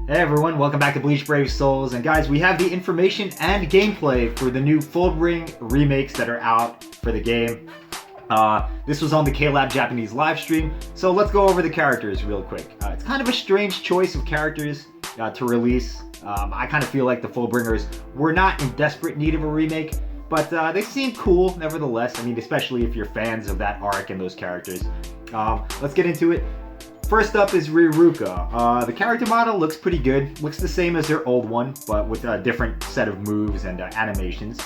Hey everyone, welcome back to Bleach Brave Souls, and guys, we have the information and gameplay for the new Full Ring remakes that are out for the game. This was on the K-Lab Japanese live stream, so let's go over the characters real quick. It's kind of a strange choice of characters to release. I kind of feel like the Fullbringers were not in desperate need of a remake, but they seem cool nevertheless. I mean, especially if you're fans of that arc and those characters. Let's get into it. First up is Riruka. The character model looks pretty good. Looks the same as their old one, but with a different set of moves and animations.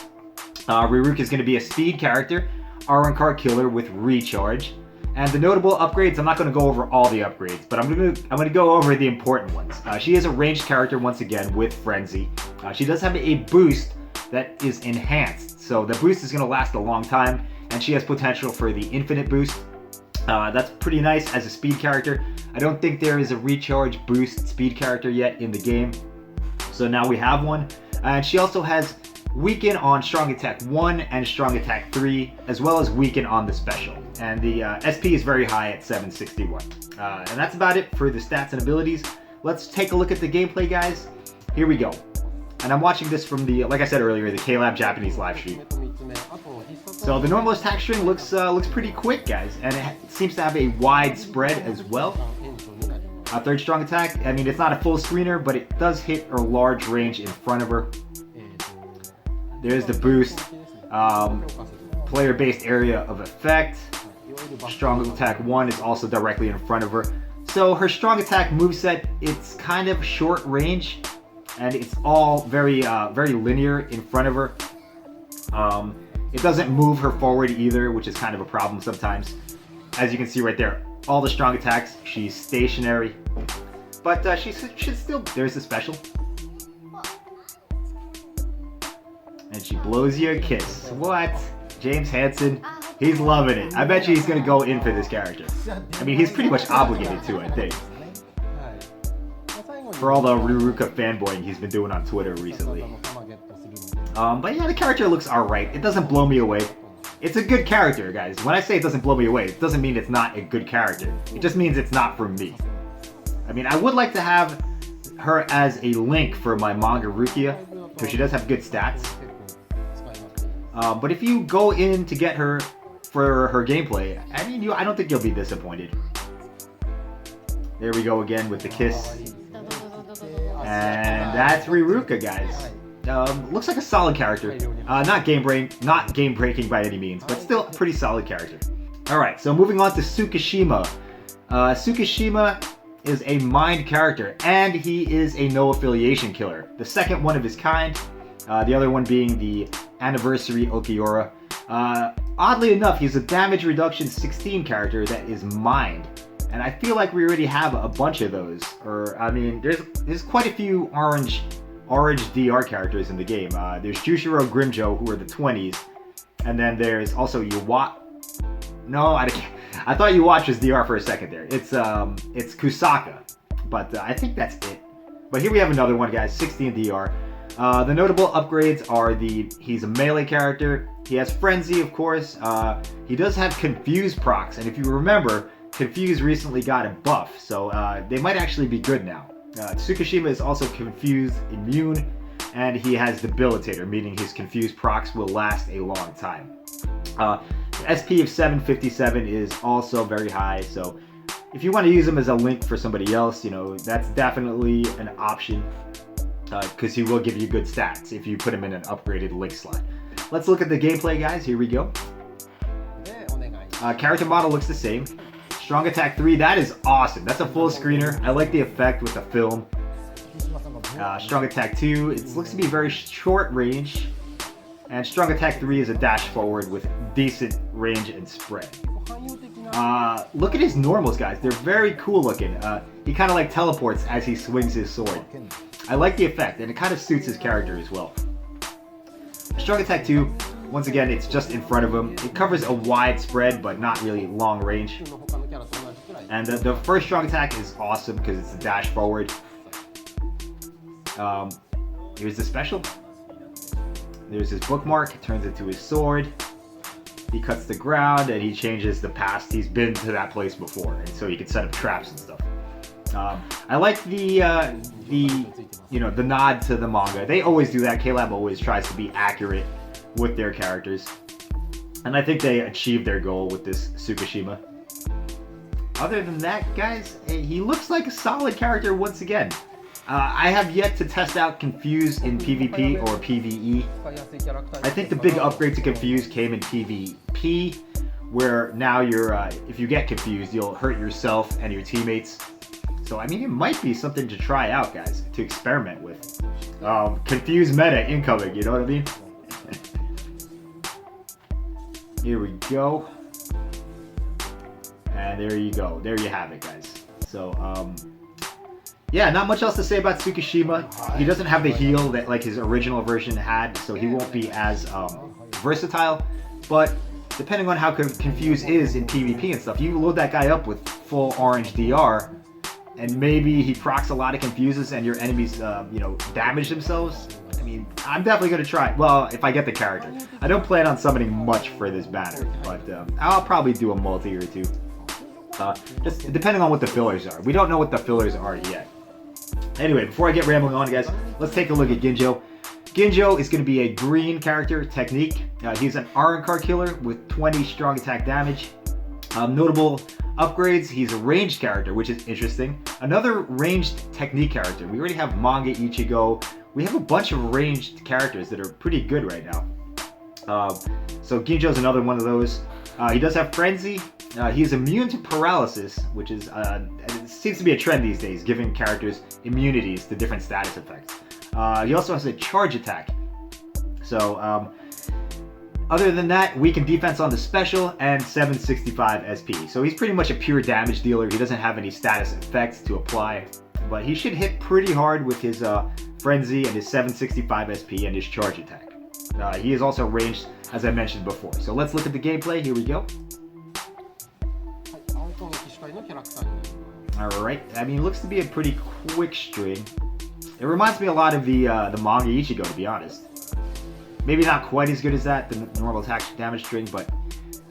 Riruka is going to be a speed character, Iron Card Killer with recharge. And the notable upgrades, I'm not going to go over all the upgrades, but I'm going to go over the important ones. She is a ranged character once again with Frenzy. She does have a boost that is enhanced, so the boost is going to last a long time, and she has potential for the infinite boost. That's pretty nice as a speed character. I don't think there is a recharge boost speed character yet in the game, so now we have one. And she also has Weaken on Strong Attack 1 and Strong Attack 3, as well as Weaken on the special. And the SP is very high at 761. And that's about it for the stats and abilities. Let's take a look at the gameplay, guys. Here we go. And I'm watching this from the, like I said earlier, the K-Lab Japanese live stream. So the normal attack string looks pretty quick, guys, and it seems to have a wide spread as well. Third strong attack, I mean, it's not a full screener, but it does hit a large range in front of her. There's the boost, player-based area of effect. Strong attack 1 is also directly in front of her. So her strong attack moveset, it's kind of short range, and it's all very linear in front of her. It doesn't move her forward either, which is kind of a problem sometimes. As you can see right there, all the strong attacks, she's stationary. But she should still, there's the special. And she blows you a kiss. What? James Hansen, he's loving it. I bet you he's going to go in for this character. I mean, he's pretty much obligated to, I think. For all the Riruka fanboying he's been doing on Twitter recently. But yeah, the character looks alright. It doesn't blow me away. It's a good character, guys. When I say it doesn't blow me away, it doesn't mean it's not a good character. It just means it's not for me. I mean, I would like to have her as a link for my manga Rukia, because she does have good stats. But if you go in to get her for her gameplay, I mean, I don't think you'll be disappointed. There we go again with the kiss. And that's Riruka, guys. Looks like a solid character. Not game breaking by any means, but still a pretty solid character. Alright, so moving on to Tsukishima. Tsukishima is a mind character, and he is a no affiliation killer. The second one of his kind, the other one being the Anniversary Okiura. Oddly enough, he's a damage reduction 16 character that is mind. And I feel like we already have a bunch of those. Or, I mean, there's quite a few orange DR characters in the game. There's Jushiro Grimjo, who are the 20s, and then there's also Yuwatch. No, I thought Yuwatch was DR for a second there. It's Kusaka, but I think that's it. But here we have another one, guys, 16 DR. The notable upgrades are he's a melee character. He has Frenzy, of course. He does have Confuse procs, and if you remember, Confuse recently got a buff, so they might actually be good now. Tsukishima is also Confused Immune, and he has Debilitator, meaning his Confused procs will last a long time. SP of 757 is also very high, so if you want to use him as a link for somebody else, you know, that's definitely an option, because he will give you good stats if you put him in an upgraded link slot. Let's look at the gameplay, guys. Here we go. Character model looks the same. Strong Attack 3, that is awesome. That's a full screener. I like the effect with the film. Strong Attack 2, it looks to be very short range. And Strong Attack 3 is a dash forward with decent range and spread. Look at his normals, guys. They're very cool looking. He kind of like teleports as he swings his sword. I like the effect, and it kind of suits his character as well. Strong Attack 2, once again, it's just in front of him. It covers a wide spread, but not really long range. And the first strong attack is awesome because it's a dash forward. Here's the special. There's his bookmark. It turns into his sword. He cuts the ground and he changes the past. He's been to that place before, and so he can set up traps and stuff. I like the nod to the manga. They always do that. K-Lab always tries to be accurate with their characters. And I think they achieved their goal with this Tsukishima. Other than that, guys, he looks like a solid character once again. I have yet to test out Confuse in PvP or PvE. I think the big upgrade to Confuse came in PvP, where now if you get confused, you'll hurt yourself and your teammates. So, I mean, it might be something to try out, guys, to experiment with. Confuse meta incoming, you know what I mean? Here we go. And there you go. There you have it, guys. So, yeah, not much else to say about Tsukishima. He doesn't have the heal that like his original version had, so he won't be as versatile. But depending on how Confuse is in PvP and stuff, you load that guy up with full orange DR, and maybe he procs a lot of Confuses and your enemies, damage themselves. I mean, I'm definitely going to try. Well, if I get the character. I don't plan on summoning much for this banner, but I'll probably do a multi or two. Just depending on what the fillers are. We don't know what the fillers are yet. Anyway, before I get rambling on, guys, let's take a look at Ginjo. Ginjo is going to be a green character, technique. He's an Iron Card killer with 20 strong attack damage. Notable upgrades, he's a ranged character, which is interesting. Another ranged technique character. We already have Manga Ichigo. We have a bunch of ranged characters that are pretty good right now. So Ginjo's another one of those. He does have Frenzy. He's immune to paralysis, which is it seems to be a trend these days, giving characters immunities to different status effects. He also has a charge attack. So other than that, weaken defense on the special and 765 SP. So he's pretty much a pure damage dealer. He doesn't have any status effects to apply, but he should hit pretty hard with his Frenzy and his 765 SP and his charge attack. He is also ranged, as I mentioned before. So let's look at the gameplay. Here we go. Alright, I mean, it looks to be a pretty quick string. It reminds me a lot of the Manga Ichigo, to be honest. Maybe not quite as good as that, the normal attack damage string, but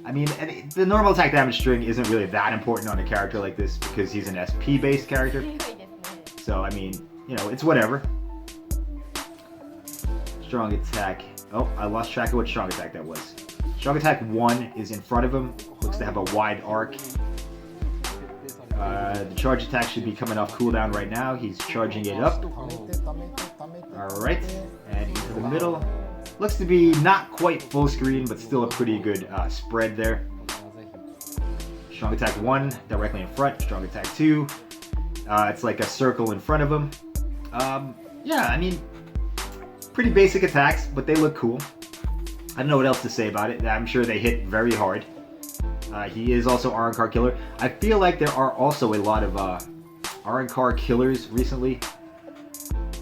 I mean, the normal attack damage string isn't really that important on a character like this because he's an SP-based character. So, I mean, it's whatever. Strong attack. Oh, I lost track of what strong attack that was. Strong attack 1 is in front of him. Looks to have a wide arc. The charge attack should be coming off cooldown right now. He's charging it up. Alright, and into the middle. Looks to be not quite full screen, but still a pretty good spread there. Strong attack 1 directly in front. Strong attack 2. It's like a circle in front of him. Yeah, I mean, pretty basic attacks, but they look cool. I don't know what else to say about it. I'm sure they hit very hard. He is also Iron Card killer. I feel like there are also a lot of Iron Card killers recently.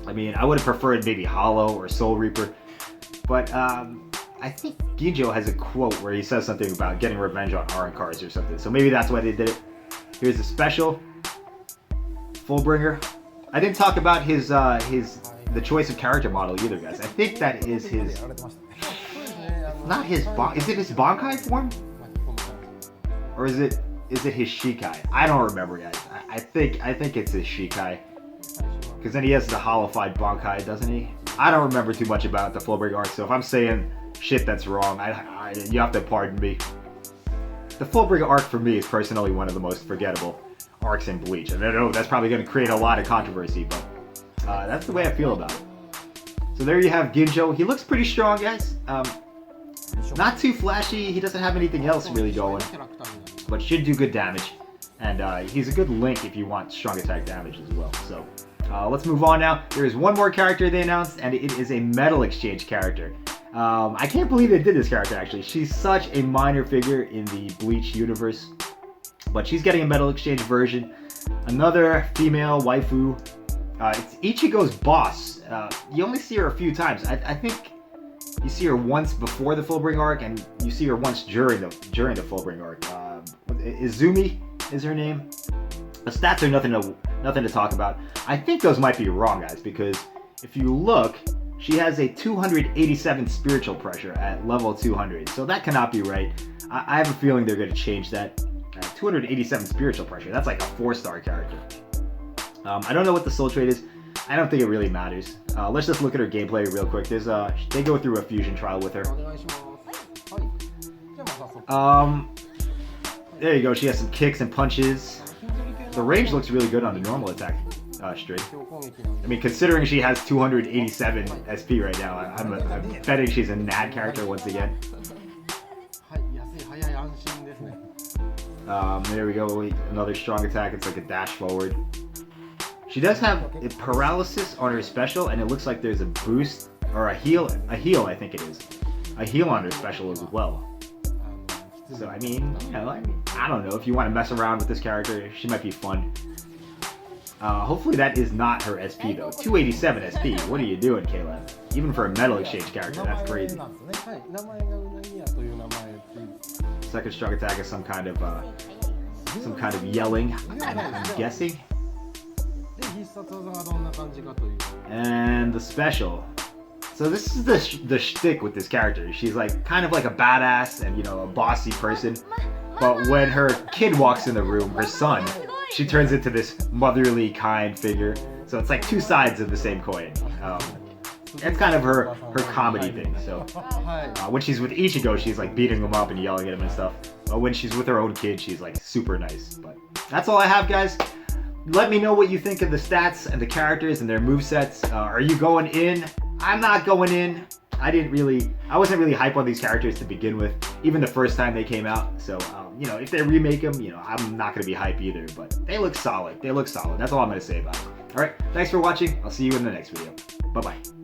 I mean, I would have preferred maybe Hollow or Soul Reaper, but I think Ginjo has a quote where he says something about getting revenge on Iron Cards or something. So maybe that's why they did it. Here's the special, Fullbringer. I didn't talk about the choice of character model either, guys. I think that is his. Not his is it his Bankai form? Or is it his Shikai? I don't remember, guys. I think it's his Shikai. Because then he has the Hollowified Bankai, doesn't he? I don't remember too much about the Fullbringer arc, so if I'm saying shit that's wrong, you have to pardon me. The Fullbringer arc for me is personally one of the most forgettable arcs in Bleach. And I know that's probably going to create a lot of controversy, but that's the way I feel about it. So there you have Ginjo. He looks pretty strong, guys. Not too flashy. He doesn't have anything else really going, but should do good damage. And he's a good link if you want strong attack damage as well. So let's move on now. There is one more character they announced, and it is a Metal Exchange character. I can't believe they did this character, actually. She's such a minor figure in the Bleach universe, but she's getting a Metal Exchange version. Another female waifu. It's Ichigo's boss. You only see her a few times. I think you see her once before the Fullbringer arc, and you see her once during the Fullbringer arc. Izumi is her name. The stats are nothing to talk about. I think those might be wrong, guys, because if you look, she has a 287 spiritual pressure at level 200, so that cannot be right. I have a feeling they're going to change that. 287 spiritual pressure, that's like a 4-star character. I don't know what the soul trait is. I don't think it really matters. Let's just look at her gameplay real quick. There's they go through a fusion trial with her. There you go. She has some kicks and punches. The range looks really good on the normal attack string. I mean, considering she has 287 SP right now, I'm betting she's a NAD character once again. There we go. Another strong attack. It's like a dash forward. She does have a paralysis on her special, and it looks like there's a boost or a heal. I think it is. A heal on her special as well. So I mean, you know, I don't know if you want to mess around with this character, she might be fun. Hopefully that is not her SP though. 287 SP. What are you doing, Caleb? Even for a metal exchange character, that's crazy. Second strong attack is some kind of yelling. I'm guessing. And the special. So this is the shtick with this character. She's like kind of like a badass and, you know, a bossy person. But when her kid walks in the room, her son, she turns into this motherly, kind figure. So it's like two sides of the same coin. That's kind of her comedy thing. So when she's with Ichigo, she's like beating him up and yelling at him and stuff. But when she's with her own kid, she's like super nice. But that's all I have, guys. Let me know what you think of the stats and the characters and their movesets. Are you going in? I'm not going in. I wasn't really hype on these characters to begin with, even the first time they came out. So, you know, if they remake them, you know, I'm not going to be hype either, but they look solid. They look solid. That's all I'm going to say about it. All right. Thanks for watching. I'll see you in the next video. Bye-bye.